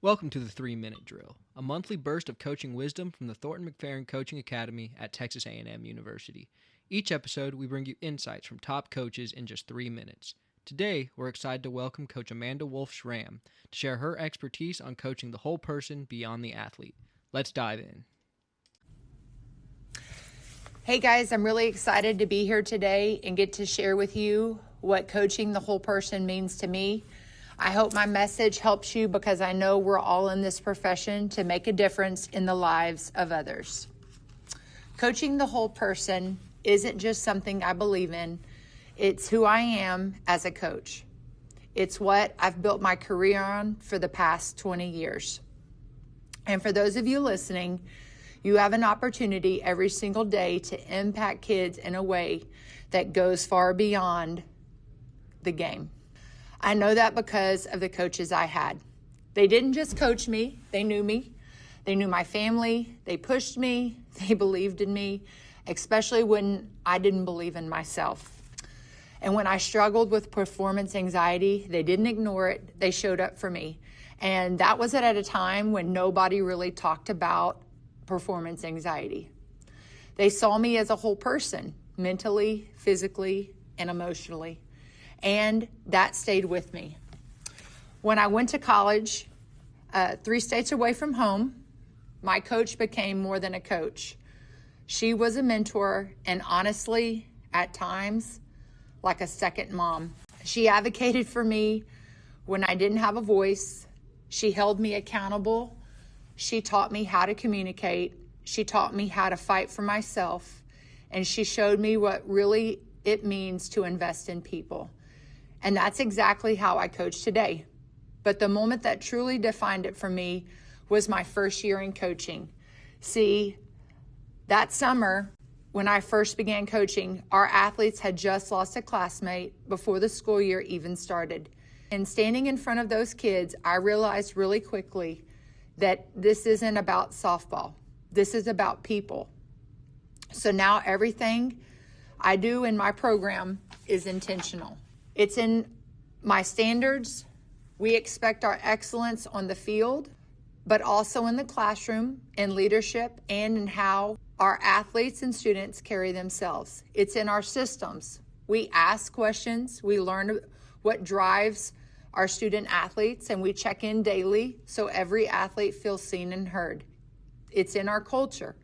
Welcome to the 3-Minute Drill, a monthly burst of coaching wisdom from the Thornton-McFerrin Coaching Academy at Texas A&M University. Each episode, we bring you insights from top coaches in just 3 minutes. Today, we're excited to welcome Coach Amanda Wolf-Schramm to share her expertise on coaching the whole person beyond the athlete. Let's dive in. Hey guys, I'm really excited to be here today and get to share with you what coaching the whole person means to me. I hope my message helps you because I know we're all in this profession to make a difference in the lives of others. Coaching the whole person isn't just something I believe in. It's who I am as a coach. It's what I've built my career on for the past 20 years. And for those of you listening, you have an opportunity every single day to impact kids in a way that goes far beyond the game. I know that because of the coaches I had. They didn't just coach me, they knew me. They knew my family, they pushed me, they believed in me, especially when I didn't believe in myself. And when I struggled with performance anxiety, they didn't ignore it, they showed up for me. And that was at a time when nobody really talked about performance anxiety. They saw me as a whole person, mentally, physically, and emotionally. And that stayed with me. When I went to college, 3 states away from home, my coach became more than a coach. She was a mentor and honestly, at times, like a second mom. She advocated for me when I didn't have a voice. She held me accountable. She taught me how to communicate. She taught me how to fight for myself. And she showed me what really it means to invest in people. And that's exactly how I coach today. But the moment that truly defined it for me was my first year in coaching. See, that summer, when I first began coaching, our athletes had just lost a classmate before the school year even started. And standing in front of those kids, I realized really quickly that this isn't about softball. This is about people. So now everything I do in my program is intentional. It's in my standards. We expect our excellence on the field, but also in the classroom, in leadership, and in how our athletes and students carry themselves. It's in our systems. We ask questions. We learn what drives our student athletes, and we check in daily so every athlete feels seen and heard. It's in our culture.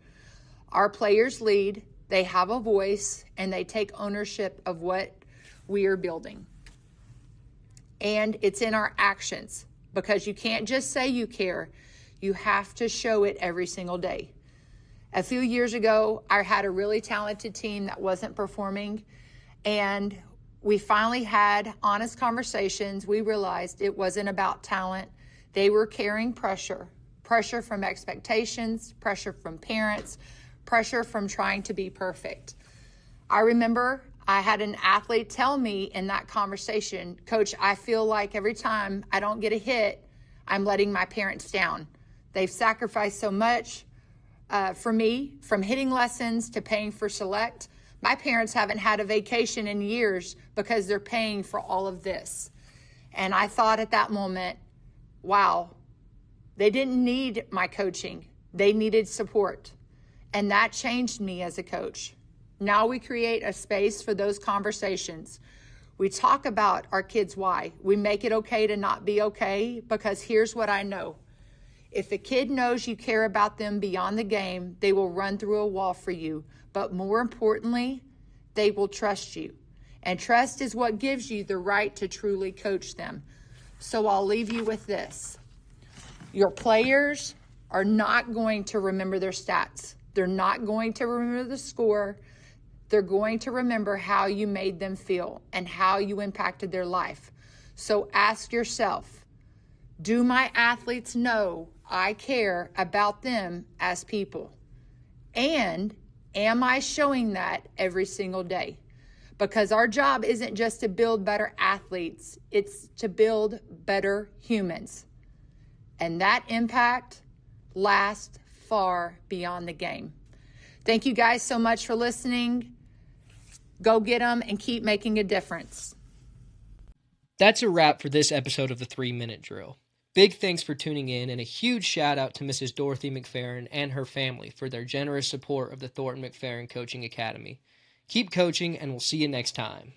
Our players lead, they have a voice, and they take ownership of what we are building. And it's in our actions, because you can't just say you care. You have to show it every single day. A few years ago, I had a really talented team that wasn't performing, and we finally had honest conversations. We realized it wasn't about talent. They were carrying pressure from expectations, pressure from parents, pressure from trying to be perfect. I remember I had an athlete tell me in that conversation, "Coach, I feel like every time I don't get a hit, I'm letting my parents down. They've sacrificed so much for me, from hitting lessons to paying for select. My parents haven't had a vacation in years because they're paying for all of this." And I thought at that moment, wow, they didn't need my coaching. They needed support. And that changed me as a coach. Now we create a space for those conversations. We talk about our kids' why. We make it okay to not be okay, because here's what I know. If a kid knows you care about them beyond the game, they will run through a wall for you. But more importantly, they will trust you. And trust is what gives you the right to truly coach them. So I'll leave you with this. Your players are not going to remember their stats. They're not going to remember the score. They're going to remember how you made them feel and how you impacted their life. So ask yourself, do my athletes know I care about them as people? And am I showing that every single day? Because our job isn't just to build better athletes, it's to build better humans. And that impact lasts far beyond the game. Thank you guys so much for listening. Go get them and keep making a difference. That's a wrap for this episode of the 3-Minute Drill. Big thanks for tuning in, and a huge shout out to Mrs. Dorothy McFerrin and her family for their generous support of the Thornton-McFerrin Coaching Academy. Keep coaching, and we'll see you next time.